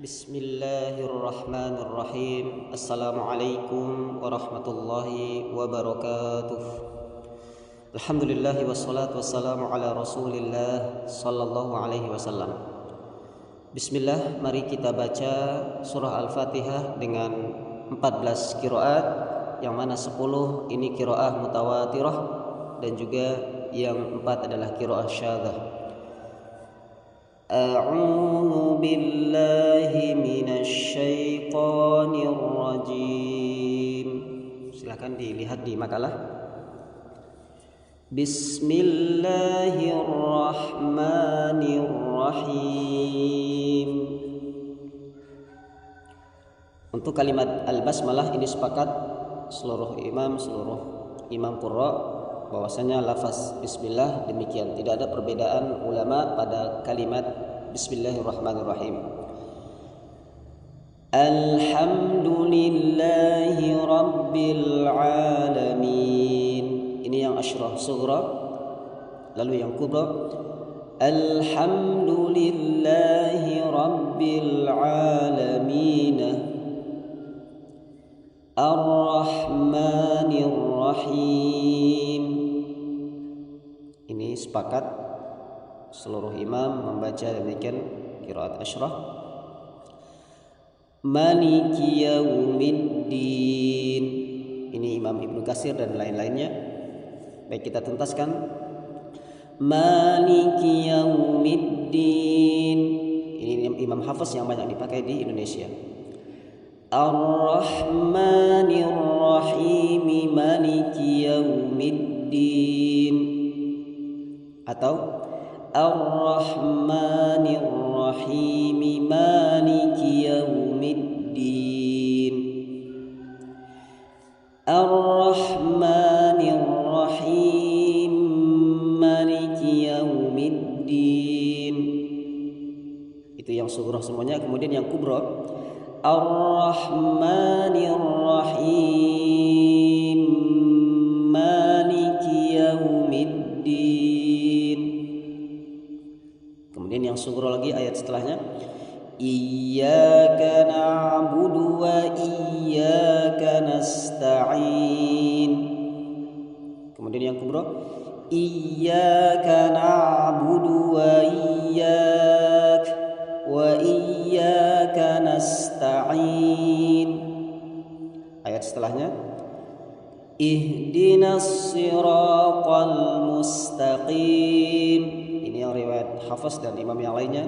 Bismillahirrahmanirrahim. Assalamualaikum warahmatullahi wabarakatuh. Alhamdulillah wassalatu wassalamu ala Rasulillah sallallahu alaihi wasallam. Bismillah, mari kita baca surah Al-Fatihah dengan 14 qiraat, yang mana 10 ini qiraah mutawatirah dan juga yang 4 adalah qiraah syadzah. A'udzu billahi minasy syaithanir rajim. Silakan dilihat di makalah. Bismillahirrahmanirrahim. Untuk kalimat al-basmalah ini sepakat seluruh imam qurra bahwasanya lafaz bismillah demikian, tidak ada perbedaan ulama pada kalimat bismillahirrahmanirrahim. Alhamdulillahi rabbil alamin. Ini yang asyrah sughra. Lalu yang kubra, alhamdulillahi rabbil alamin ar-rahmanir rahim. Ini sepakat seluruh imam membaca demikian qiraat asyrah. Maliki yaumiddin. Ini Imam Ibnu Katsir dan lain-lainnya. Baik, kita tuntaskan. Maliki yaumiddin. Ini Imam Hafiz yang banyak dipakai di Indonesia. Ar-Rahmanir Rahim Maliki yaumiddin. Atau Ar-Rahmanir Rahim Maliki yaumiddin. Ar-Rahmanir Rahim Maliki yaumiddin. Itu yang sughra semuanya. Kemudian yang kubra, Ar-Rahmanir Rahim Maliki yaumiddin. Kemudian yang sughra lagi ayat setelahnya, Iyyaka na'budu wa iyyaka nasta'in. Kemudian yang kubra, Iyyaka na'budu wa iyyaka nasta'in. Ayat setelahnya, Ihdinas siratal mustaqim. Ini yang riwayat Hafiz dan imam yang lainnya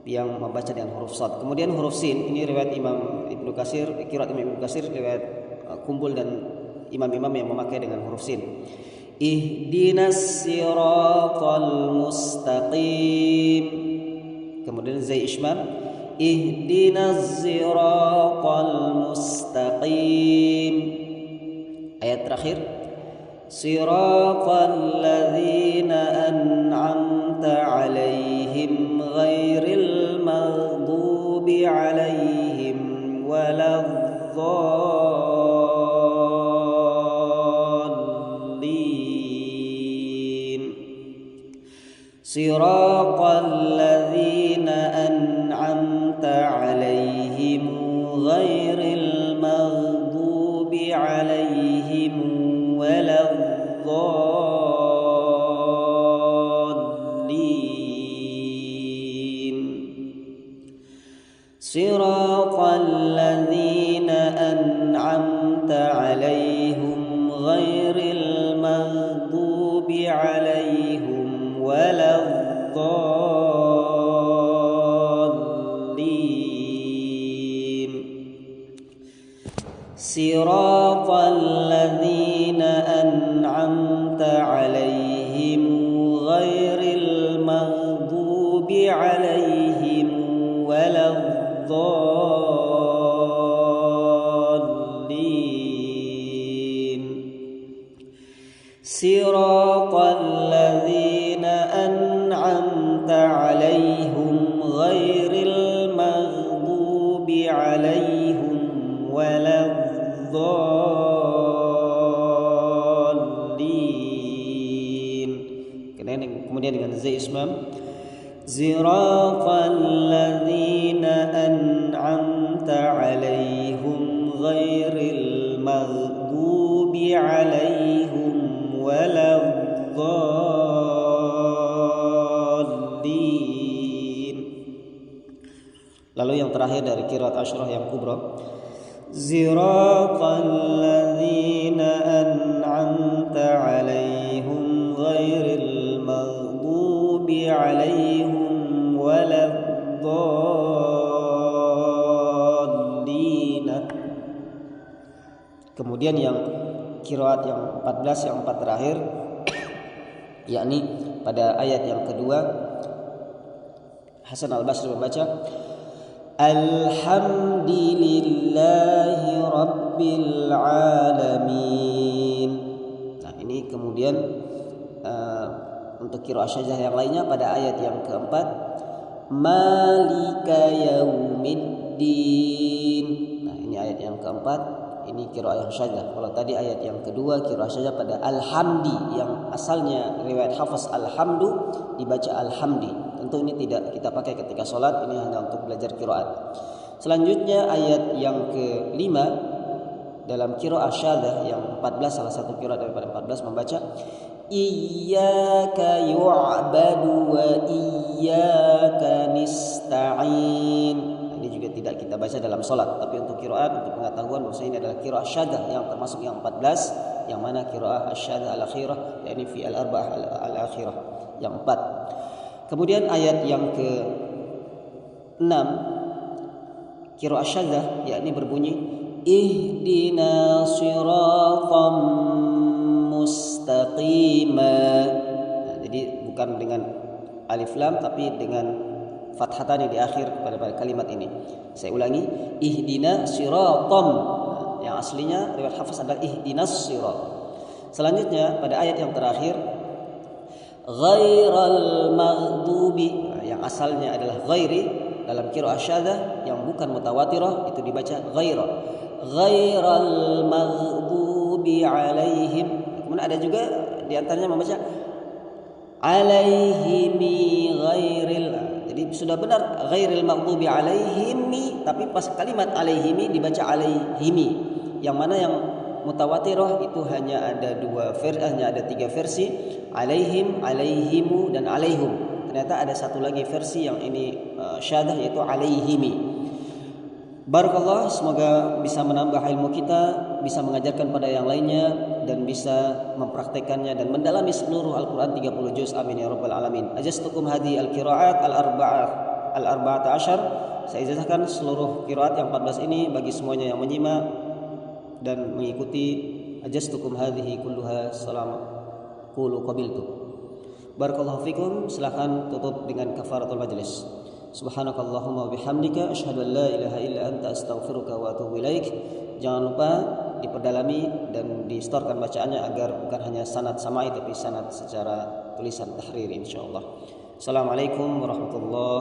yang membaca dengan huruf sad. Kemudian huruf sin, ini riwayat Imam Ibnu Katsir, qiraat Imam Ibnu Katsir, riwayat kumpul dan imam-imam yang memakai dengan huruf sin. Ihdinas siratal mustaqim. Kemudian zai ishmam, Ihdinas siratal mustaqim. Ayat terakhir, Siratal ladzina an'amta 'alaihim ghairil maghdubi 'alaihim waladdallin. Siratal ladzina an'amta 'alaihim ghairil maghdubi 'alaihim waladdallin. Siratal ladzina an'amta 'alaihim ghairil maghdubi 'alaihim waladdallin. Siratal ladzina an'amta 'alaihim ghairil maghdubi 'alaihim waladdallin. Siratal ladzina an'amta 'alaihim ghairil maghdubi 'alaihim waladdallin. Kemudian dengan zai ismam, Siratal ladzina Lalu yang terakhir dari qiraat Asyrah yang kubra, Ziratal ladzina an'amta 'alaihim ghairil maghdubi 'alaihim waladdallin. Kemudian yang qiraat yang 14 yang 4 terakhir yakni pada ayat yang kedua Hasan Al-Basri membaca Alhamdulillahi Rabbil Alamin. Nah ini kemudian untuk qiraat syadzah yang lainnya pada ayat yang keempat Malika Yaumiddin. Nah ini ayat yang keempat, ini qiraat yang syadzah. Kalau tadi ayat yang kedua qiraat syadzah pada Alhamdi yang asalnya riwayat Hafs Alhamdu dibaca Alhamdi. Tentu ini tidak kita pakai ketika sholat, ini hanya untuk belajar qiraat. Selanjutnya ayat yang kelima dalam qiraat syadzah yang 14, salah satu qiraat daripada 14 membaca Iyyaka yu'badu wa iyyaka nista'in. Ini juga tidak kita baca dalam sholat, tapi untuk qiraat, untuk pengetahuan bahwa ini adalah qiraat syadzah yang termasuk yang 14, yang mana qiraat asy-syadzah al-akhirah, yakni fi al-arba'ah al-akhirah yang 4. Kemudian ayat yang ke-6 qiraat syadzah yakni berbunyi Ihdina siratal mustaqima. Nah, jadi bukan dengan alif lam tapi dengan fathatani di akhir pada kalimat ini. Saya ulangi, Ihdina siratam. Nah, yang aslinya riwayat Hafs adalah ihdinas sirat. Selanjutnya pada ayat yang terakhir Ghairal maghdubi, yang asalnya adalah ghairi dalam qiraat syadzah yang bukan mutawatirah itu dibaca ghaira. Ghairal maghdubi alaihim. Kemudian ada juga di antaranya membaca alaihimi ghairil. Jadi sudah benar ghairil maghdubi alaihimi, tapi pas kalimat alaihimi dibaca alaihimi. Yang mana yang mutawatirah itu hanya ada hanya ada 3 versi, alaihim, alaihimu dan alaihum. Ternyata ada satu lagi versi yang ini syadzah yaitu alaihimi. Barakallah, semoga bisa menambah ilmu kita, bisa mengajarkan pada yang lainnya dan bisa mempraktekannya dan mendalami seluruh Al-Qur'an 30 juz. Amin ya rabbal alamin. Ajastukum hadi al-qiraat al-arba'ata asyar. Saya ijazahkan seluruh qiraat yang 14 ini bagi semuanya yang menyimak dan mengikuti. Ajastukum hadhihi kulluha salam qulu qabiltu. Barakallahu fikum. Silakan tutup dengan kafaratul majlis. Subhanakallahumma wa bihamdika asyhadu an la ilaha illa anta astaghfiruka wa atubu ilaik. Jangan lupa diperdalami dan distorkan bacaannya agar bukan hanya sanad sama'i tapi sanad secara tulisan tahriri insyaallah. Assalamualaikum warahmatullahi